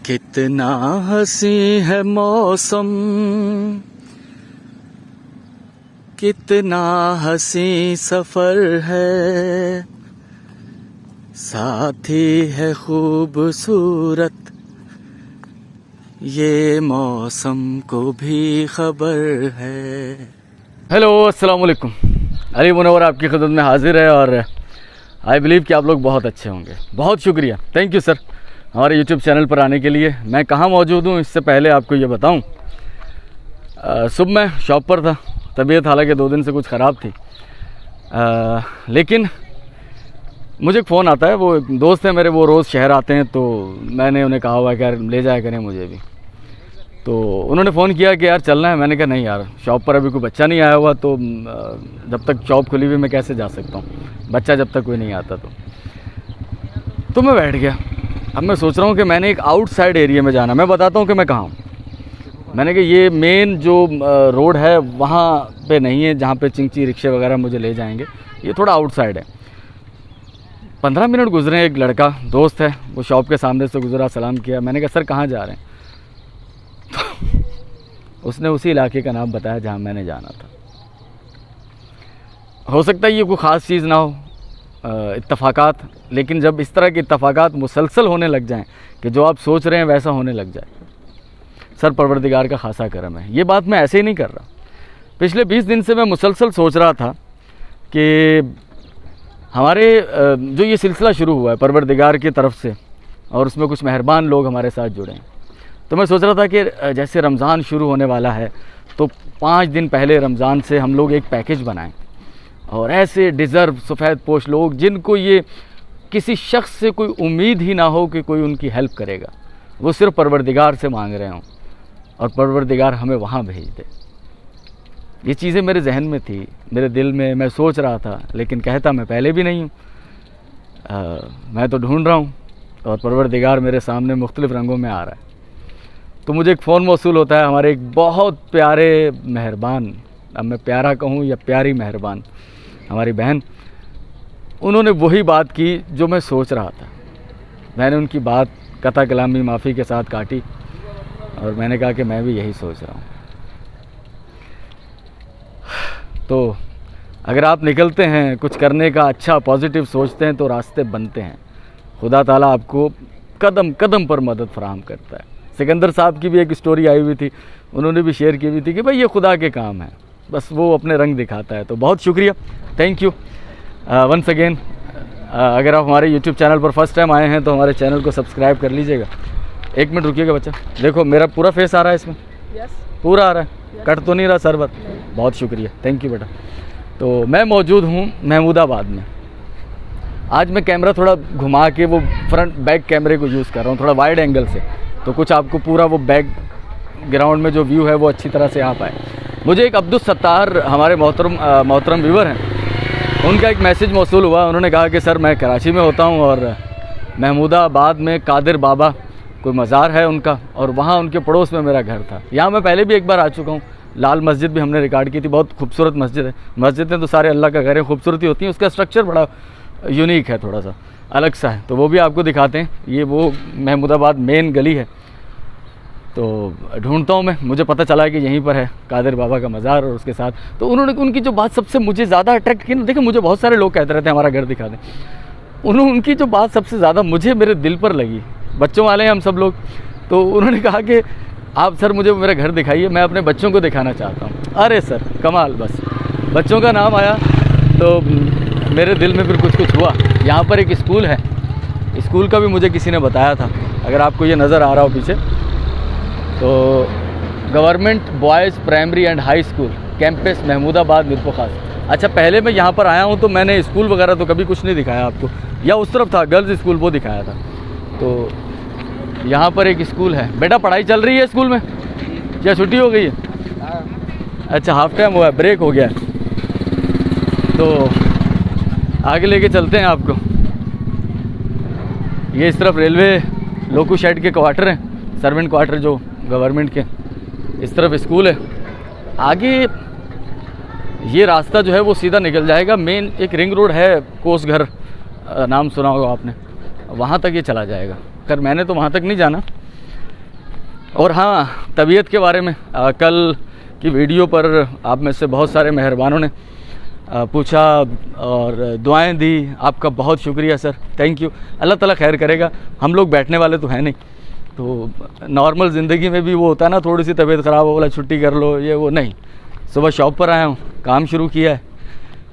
कितना हंसी है मौसम, कितना हंसी सफर है, साथी है खूबसूरत ये मौसम को भी खबर है। हेलो अस्सलाम वालेकुम, अली मुनव्वर आपकी खिदमत में हाजिर है और आई बिलीव कि आप लोग बहुत अच्छे होंगे। बहुत शुक्रिया, थैंक यू सर हमारे यूट्यूब चैनल पर आने के लिए। मैं कहाँ मौजूद हूँ इससे पहले आपको ये बताऊँ, सुबह मैं शॉप पर था, तबीयत हालांकि 2 दिन से कुछ ख़राब थी, लेकिन मुझे एक फ़ोन आता है। वो एक दोस्त है मेरे, वो रोज़ शहर आते हैं, तो मैंने उन्हें कहा हुआ कि यार ले जाया करें मुझे भी। तो उन्होंने फ़ोन किया कि यार चलना है। मैंने कहा नहीं यार, शॉप पर अभी कोई बच्चा नहीं आया हुआ, तो जब तक शॉप खुली हुई मैं कैसे जा सकता हूँ, बच्चा जब तक कोई नहीं आता। तो मैं बैठ गया। अब मैं सोच रहा हूँ कि मैंने एक आउटसाइड एरिया में जाना। मैं बताता हूँ कि मैं कहाँ हूँ। मैंने कहा ये मेन जो रोड है वहाँ पे नहीं है, जहाँ पे चिंची रिक्शे वगैरह मुझे ले जाएंगे, ये थोड़ा आउटसाइड है। 15 मिनट गुजरे, एक लड़का दोस्त है वो शॉप के सामने से गुजरा, सलाम किया। मैंने कहा सर कहाँ जा रहे हैं? तो उसने उसी इलाके का नाम बताया जहाँ मैंने जाना था। हो सकता है ये कोई ख़ास चीज़ ना हो, इत्तफाकात, लेकिन जब इस तरह के इत्तफाकात मुसलसल होने लग जाएं कि जो आप सोच रहे हैं वैसा होने लग जाए, सर परवरदिगार का खासा करम है। ये बात मैं ऐसे ही नहीं कर रहा। पिछले 20 दिन से मैं मुसलसल सोच रहा था कि हमारे जो ये सिलसिला शुरू हुआ है परवरदिगार की तरफ से, और उसमें कुछ मेहरबान लोग हमारे साथ जुड़े हैं, तो मैं सोच रहा था कि जैसे रमज़ान शुरू होने वाला है तो 5 दिन पहले रमज़ान से हम लोग एक पैकेज बनाएं, और ऐसे डिज़र्व सफ़ेद पोश लोग जिनको ये किसी शख्स से कोई उम्मीद ही ना हो कि कोई उनकी हेल्प करेगा, वो सिर्फ परवरदिगार से मांग रहे हों और परवरदिगार हमें वहाँ भेज दे। ये चीज़ें मेरे जहन में थी, मेरे दिल में, मैं सोच रहा था, लेकिन कहता मैं पहले भी नहीं हूँ। मैं तो ढूंढ रहा हूँ और परवरदिगार मेरे सामने मुख्तलिफ़ रंगों में आ रहा है। तो मुझे एक फ़ोन मौसूल होता है हमारे एक बहुत प्यारे मेहरबान, अब मैं प्यारा कहूँ या प्यारी मेहरबान, हमारी बहन। उन्होंने वही बात की जो मैं सोच रहा था। मैंने उनकी बात कथा कलामी माफ़ी के साथ काटी और मैंने कहा कि मैं भी यही सोच रहा हूँ। तो अगर आप निकलते हैं कुछ करने का, अच्छा पॉजिटिव सोचते हैं, तो रास्ते बनते हैं। खुदा ताला आपको कदम कदम पर मदद फराहम करता है। सिकंदर साहब की भी एक स्टोरी आई हुई थी, उन्होंने भी शेयर की हुई थी कि भाई ये खुदा के काम है, बस वो अपने रंग दिखाता है। तो बहुत शुक्रिया, थैंक यू वंस अगेन। अगर आप हमारे यूट्यूब चैनल पर फर्स्ट टाइम आए हैं तो हमारे चैनल को सब्सक्राइब कर लीजिएगा। 1 मिनट रुकिएगा बच्चा, देखो मेरा पूरा फेस आ रहा है इसमें। पूरा आ रहा है, कट तो नहीं रहा सरवर? बहुत शुक्रिया, थैंक यू बेटा। तो मैं मौजूद हूँ महमूदाबाद में। आज मैं कैमरा थोड़ा घुमा के वो फ्रंट बैक कैमरे को यूज़ कर रहा हूँ, थोड़ा वाइड एंगल से, तो कुछ आपको पूरा वो बैक ग्राउंड में जो व्यू है वो अच्छी तरह से आ पाए। मुझे एक अब्दुल सत्तार हमारे मोहतरम व्यूवर हैं, उनका एक मैसेज मौसूल हुआ। उन्होंने कहा कि सर मैं कराची में होता हूँ और महमूदाबाद में कादिर बाबा कोई मज़ार है उनका, और वहाँ उनके पड़ोस में मेरा घर था। यहाँ मैं पहले भी एक बार आ चुका हूँ। लाल मस्जिद भी हमने रिकॉर्ड की थी, बहुत खूबसूरत मस्जिद है। मस्जिदें तो सारे अल्लाह का घर है, खूबसूरती होती हैं, उसका स्ट्रक्चर बड़ा यूनिक है, थोड़ा सा अलग सा है, तो वो भी आपको दिखाते हैं। ये वो महमूदाबाद मेन गली है, तो ढूंढता हूँ मैं, मुझे पता चला कि यहीं पर है कादिर बाबा का मज़ार। और उसके साथ तो उनकी जो बात सबसे मुझे ज़्यादा अट्रैक्ट की ना, देखिए मुझे बहुत सारे लोग कहते रहते हैं हमारा घर दिखा दें, उनकी जो बात सबसे ज़्यादा मुझे मेरे दिल पर लगी। बच्चों वाले हैं हम सब लोग, तो उन्होंने कहा कि आप सर मुझे मेरा घर दिखाइए, मैं अपने बच्चों को दिखाना चाहता हूँ। अरे सर कमाल, बस बच्चों का नाम आया तो मेरे दिल में फिर कुछ हुआ। यहाँ पर एक स्कूल है, स्कूल का भी मुझे किसी ने बताया था, अगर आपको ये नज़र आ रहा हो पीछे, तो government boys primary and high school campus Mahmudabad Mirpur खास। अच्छा पहले मैं यहाँ पर आया हूँ तो मैंने स्कूल वगैरह तो कभी कुछ नहीं दिखाया आपको, या उस तरफ था गर्ल्स स्कूल वो दिखाया था। तो यहाँ पर एक स्कूल है। बेटा पढ़ाई चल रही है स्कूल में या छुट्टी हो गई है? अच्छा हाफ टाइम हुआ है, ब्रेक हो गया है, तो आगे लेके चलते हैं आपको। ये इस तरफ रेलवे लोको शेड के क्वार्टर हैं, सर्वेंट क्वार्टर जो गवर्नमेंट के, इस तरफ स्कूल है। आगे ये रास्ता जो है वो सीधा निकल जाएगा, मेन एक रिंग रोड है, कोसघर नाम सुना होगा आपने, वहाँ तक ये चला जाएगा। खैर मैंने तो वहाँ तक नहीं जाना, और हाँ, तबीयत के बारे में कल की वीडियो पर आप में से बहुत सारे मेहरबानों ने पूछा और दुआएं दी। आपका बहुत शुक्रिया सर, थैंक यू। अल्लाह ताला खैर करेगा। हम लोग बैठने वाले तो हैं नहीं, तो नॉर्मल ज़िंदगी में भी वो होता है ना, थोड़ी सी तबीयत ख़राब हो बोला छुट्टी कर लो, ये वो नहीं। सुबह शॉप पर आया हूँ, काम शुरू किया है,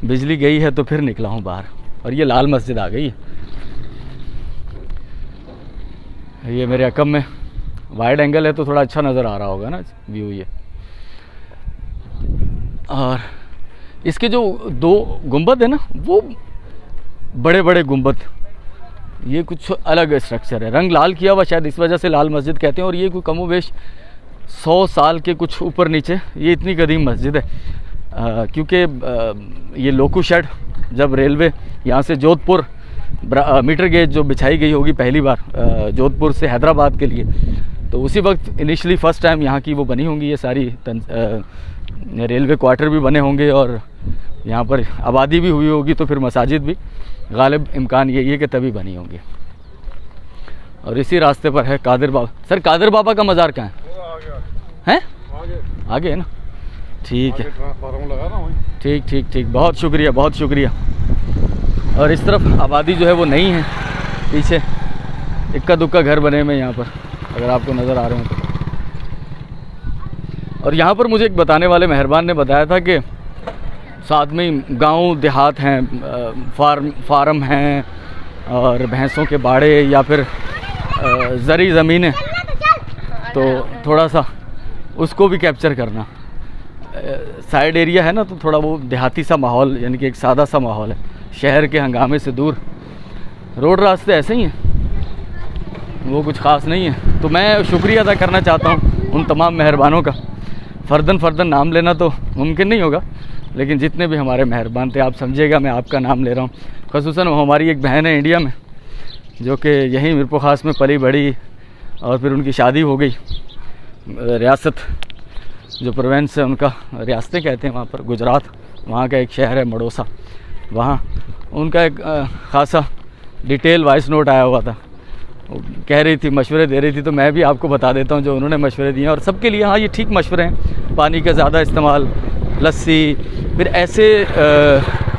बिजली गई है तो फिर निकला हूँ बाहर। और ये लाल मस्जिद आ गई है, ये मेरे अकम में वाइड एंगल है तो थोड़ा अच्छा नज़र आ रहा होगा ना व्यू ये। और इसके जो 2 गुंबद है ना, वो बड़े बड़े गुंबद, ये कुछ अलग स्ट्रक्चर है। रंग लाल किया हुआ, शायद इस वजह से लाल मस्जिद कहते हैं। और ये कोई कमोवेश 100 साल के कुछ ऊपर नीचे, ये इतनी कदीम मस्जिद है क्योंकि ये लोकू शेड जब रेलवे यहाँ से जोधपुर मीटर गेज जो बिछाई गई होगी पहली बार जोधपुर से हैदराबाद के लिए, तो उसी वक्त इनिशियली फ़र्स्ट टाइम यहाँ की वो बनी होंगी ये सारी रेलवे क्वार्टर भी बने होंगे और यहाँ पर आबादी भी हुई होगी, तो फिर मसाजिद भी गालिब इम्कान यही है कि तभी बनी होंगी। और इसी रास्ते पर है कादिर बाबा। सर कादिर बाबा का मज़ार कहाँ है? आगे है ना, ठीक है, ठीक ठीक ठीक, बहुत शुक्रिया बहुत शुक्रिया। और इस तरफ आबादी जो है वो नहीं है, पीछे इक्का दुक्का घर बने हुए यहाँ पर, अगर आपको नज़र आ रहे हैं तो। और यहाँ पर मुझे एक बताने वाले मेहरबान ने बताया था कि साथ में गांव देहात हैं, फार्म हैं और भैंसों के बाड़े या फिर ज़री ज़मीनें, तो थोड़ा सा उसको भी कैप्चर करना। साइड एरिया है ना, तो थोड़ा वो देहाती सा माहौल, यानी कि एक सादा सा माहौल है, शहर के हंगामे से दूर। रोड रास्ते ऐसे ही हैं, वो कुछ ख़ास नहीं है। तो मैं शुक्रिया अदा करना चाहता हूँ उन तमाम मेहरबानों का। फ़र्दन नाम लेना तो मुमकिन नहीं होगा, लेकिन जितने भी हमारे मेहरबान थे, आप समझिएगा मैं आपका नाम ले रहा हूँ। ख़ुसूसन हमारी एक बहन है इंडिया में, जो कि यहीं मीरपुर ख़ास में पली बड़ी और फिर उनकी शादी हो गई। रियासत जो प्रोविंस है उनका, रियासतें कहते हैं वहाँ पर, गुजरात, वहाँ का एक शहर है मड़ोसा, वहाँ उनका एक ख़ासा डिटेल वॉइस नोट आया हुआ था। कह रही थी, मशवरे दे रही थी, तो मैं भी आपको बता देता हूँ जो उन्होंने मशवरे दिए हैं। और सबके लिए हाँ ये ठीक मशवरे हैं, पानी का ज़्यादा इस्तेमाल, लस्सी, फिर ऐसे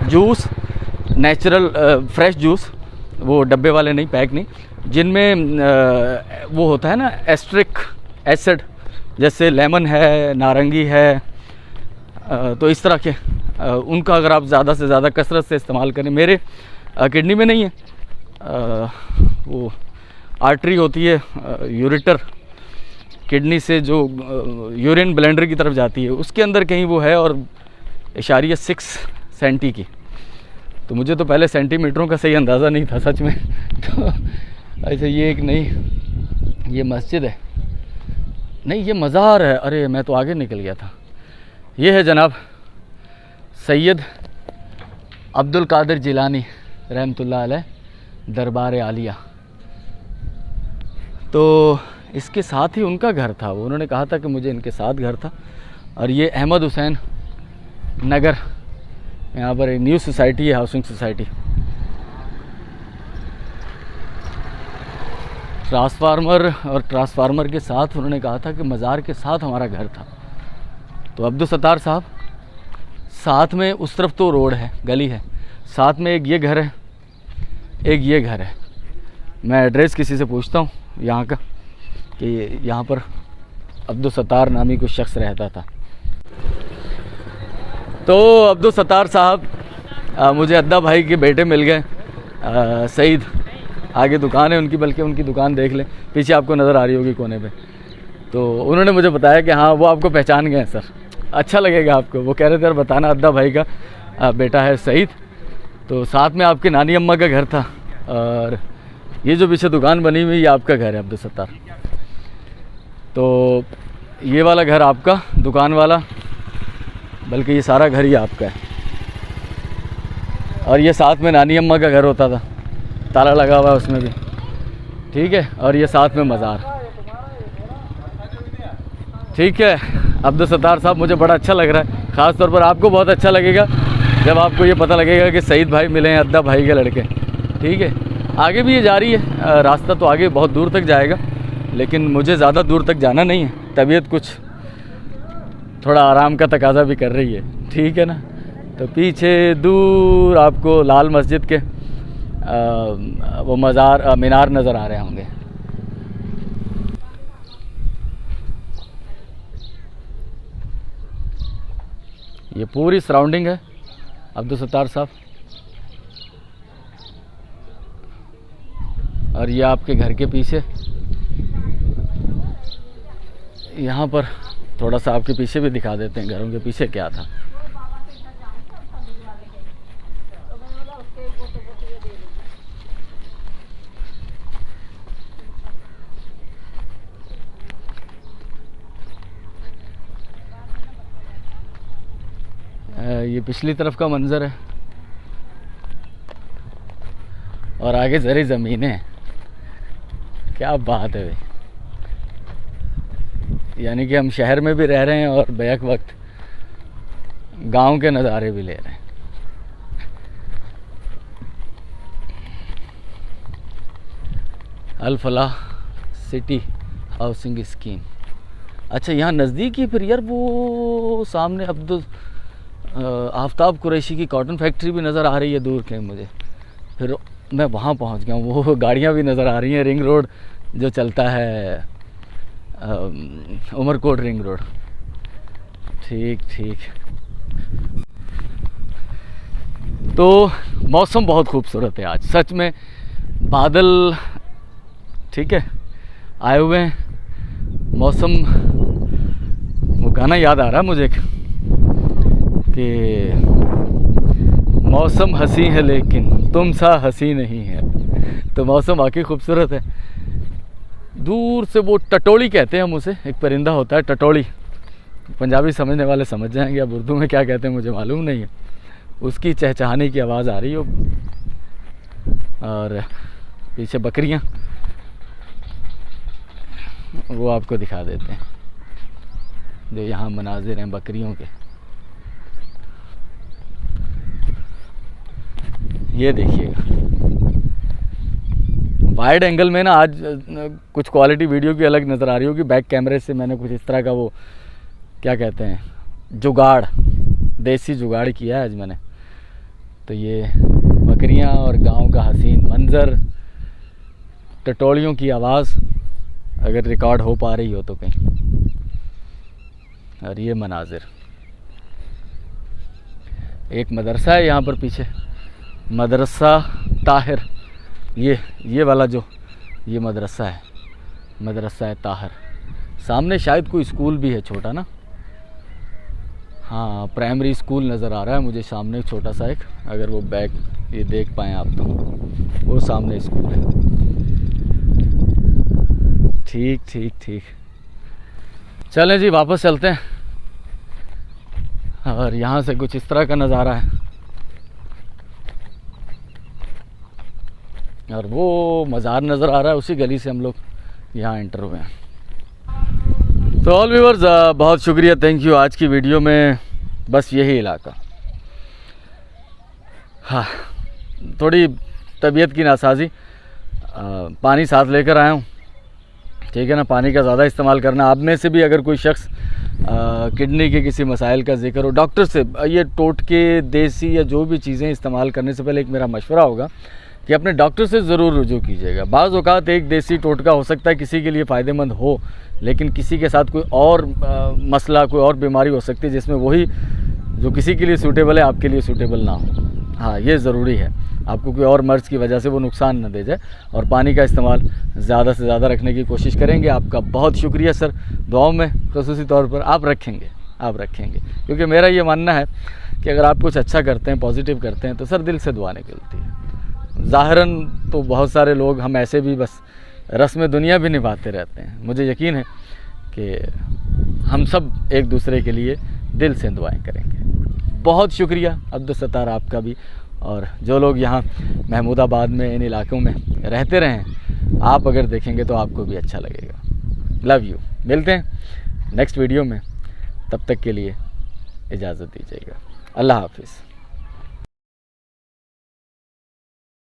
जूस, नेचुरल फ्रेश जूस, वो डब्बे वाले नहीं, पैक नहीं, जिनमें वो होता है ना एस्ट्रिक एसिड, जैसे लेमन है, नारंगी है, तो इस तरह के उनका अगर आप ज़्यादा से ज़्यादा कसरत से इस्तेमाल करें। मेरे किडनी में नहीं है, वो आर्टरी होती है यूरेटर, किडनी से जो यूरिन ब्लेंडर की तरफ जाती है, उसके अंदर कहीं वो है, और इशारिया 6 सेंटी की। तो मुझे तो पहले सेंटीमीटरों का सही अंदाज़ा नहीं था सच में। तो ऐसे ये एक नहीं, ये मस्जिद है नहीं, ये मज़ार है। अरे मैं तो आगे निकल गया था। ये है जनाब सैयद अब्दुल कादिर जिलानी रहमतुल्लाह अलैह दरबार आलिया। तो इसके साथ ही उनका घर था, वो उन्होंने कहा था कि मुझे इनके साथ घर था। और ये अहमद हुसैन नगर, यहाँ पर एक न्यू सोसाइटी है, हाउसिंग सोसाइटी। ट्रांसफार्मर और ट्रांसफार्मर के साथ उन्होंने कहा था कि मज़ार के साथ हमारा घर था। तो अब्दुल सत्तार साहब, साथ में उस तरफ तो रोड है, गली है, साथ में एक ये घर है, एक ये घर है। मैं एड्रेस किसी से पूछता हूँ यहाँ का कि यहाँ पर अब्दुल सत्तार नामी कुछ शख्स रहता था। तो अब्दुल सत्तार साहब मुझे अद्दा भाई के बेटे मिल गए, सईद, आगे दुकान है उनकी, बल्कि उनकी दुकान देख लें, पीछे आपको नज़र आ रही होगी कोने पे। तो उन्होंने मुझे बताया कि हाँ वो आपको पहचान गए हैं सर, अच्छा लगेगा आपको। वो कह रहे थे यार बताना, अद्दा भाई का बेटा है सईद। तो साथ में आपके नानी अम्मा का घर था, और ये जो पीछे दुकान बनी हुई ये आपका घर है अब्दुल सत्तार। तो ये वाला घर आपका, दुकान वाला, बल्कि ये सारा घर ही आपका है। और ये साथ में नानी अम्मा का घर होता था, ताला लगा हुआ है उसमें भी, ठीक है। और ये साथ में मज़ार, ठीक है। अब्दुल सत्तार साहब मुझे बड़ा अच्छा लग रहा है, ख़ास तौर पर आपको बहुत अच्छा लगेगा जब आपको ये पता लगेगा कि सईद भाई मिले हैं अद्दा भाई के लड़के, ठीक है। आगे भी ये जारी है रास्ता, तो आगे बहुत दूर तक जाएगा, लेकिन मुझे ज़्यादा दूर तक जाना नहीं है, तबीयत कुछ थोड़ा आराम का तकाजा भी कर रही है, ठीक है ना। तो पीछे दूर आपको लाल मस्जिद के वो मीनार नज़र आ रहे होंगे। ये पूरी सराउंडिंग है अब्दुल सत्तार साहब, और ये आपके घर के पीछे, यहाँ पर थोड़ा सा आपके पीछे भी दिखा देते हैं, घरों के पीछे क्या था। ये पिछली तरफ का मंजर है और आगे जरी ज़मीनें हैं। क्या बात है भाई, यानी कि हम शहर में भी रह रहे हैं और बैक वक्त गांव के नज़ारे भी ले रहे हैं। अल फलाह सिटी हाउसिंग स्कीम। अच्छा, यहाँ नज़दीक ही फिर यार वो सामने आफ्ताब कुरैशी की कॉटन फैक्ट्री भी नज़र आ रही है दूर के मुझे। फिर मैं वहाँ पहुँच गया हूँ, वो गाड़ियाँ भी नज़र आ रही हैं, रिंग रोड जो चलता है, उमरकोट रिंग रोड। ठीक ठीक। तो मौसम बहुत खूबसूरत है आज सच में, बादल ठीक है आए हुए हैं। मौसम, वो गाना याद आ रहा है मुझे कि मौसम हंसी है लेकिन तुम सा हंसी नहीं है। तो मौसम वाकई खूबसूरत है। दूर से वो टटोली कहते हैं हम उसे, एक परिंदा होता है टटोली, पंजाबी समझने वाले समझ जाएंगे, अब उर्दू में क्या कहते हैं मुझे मालूम नहीं है। उसकी चहचहाने की आवाज़ आ रही हो, और पीछे बकरियां, वो आपको दिखा देते हैं जो यहाँ मनाजिर हैं बकरियों के। ये देखिएगा वाइड एंगल में ना, आज कुछ क्वालिटी वीडियो की अलग नज़र आ रही होगी, बैक कैमरे से मैंने कुछ इस तरह का वो क्या कहते हैं जुगाड़, देसी जुगाड़ किया है आज मैंने। तो ये बकरियां और गांव का हसीन मंज़र, टटोलियों की आवाज़ अगर रिकॉर्ड हो पा रही हो तो कहीं, और ये मनाजिर। एक मदरसा है यहाँ पर पीछे, मदरसा ताहिर, ये वाला जो ये मदरसा है, मदरसा है ताहिर। सामने शायद कोई स्कूल भी है छोटा ना, हाँ प्राइमरी स्कूल नज़र आ रहा है मुझे सामने छोटा सा एक, अगर वो बैक ये देख पाएँ आप तो वो सामने स्कूल है। ठीक ठीक ठीक। चलें जी वापस चलते हैं, और यहाँ से कुछ इस तरह का नज़ारा है, और वो मज़ार नज़र आ रहा है, उसी गली से हम लोग यहाँ एंटर हुए हैं। तो ऑल व्यूअर्स बहुत शुक्रिया, थैंक यू। आज की वीडियो में बस यही इलाका, हाँ थोड़ी तबीयत की नासाजी, पानी साथ लेकर आया हूँ, ठीक है ना। पानी का ज़्यादा इस्तेमाल करना। आप में से भी अगर कोई शख्स किडनी के किसी मसाइल का जिक्र हो, डॉक्टर से ये टोटके देसी या जो भी चीज़ें इस्तेमाल करने से पहले एक मेरा मशवरा होगा कि अपने डॉक्टर से ज़रूर रुजू कीजिएगा। बाज़ औक़ात एक देसी टोटका हो सकता है किसी के लिए फ़ायदेमंद हो, लेकिन किसी के साथ कोई और मसला, कोई और बीमारी हो सकती है जिसमें वही जो किसी के लिए सूटेबल है आपके लिए सूटेबल ना हो। हाँ ये ज़रूरी है, आपको कोई और मर्ज़ की वजह से वो नुकसान न दे जाए, और पानी का इस्तेमाल ज़्यादा से ज़्यादा रखने की कोशिश करेंगे। आपका बहुत शुक्रिया सर, दुआओं में ख़ुसूसी तौर पर आप रखेंगे, क्योंकि मेरा ये मानना है कि अगर आप कुछ अच्छा करते हैं, पॉजिटिव करते हैं, तो सर दिल से दुआ निकलती है। ज़ाहिरन तो बहुत सारे लोग हम ऐसे भी बस रस्म दुनिया भी निभाते रहते हैं। मुझे यकीन है कि हम सब एक दूसरे के लिए दिल से दुआएं करेंगे। बहुत शुक्रिया अब्दुल सत्तार आपका भी, और जो लोग यहाँ महमूदाबाद में इन इलाक़ों में रहते रहें, आप अगर देखेंगे तो आपको भी अच्छा लगेगा। Love you. मिलते हैं नेक्स्ट वीडियो में, तब तक के लिए इजाज़त दीजिएगा। अल्लाह हाफिज़।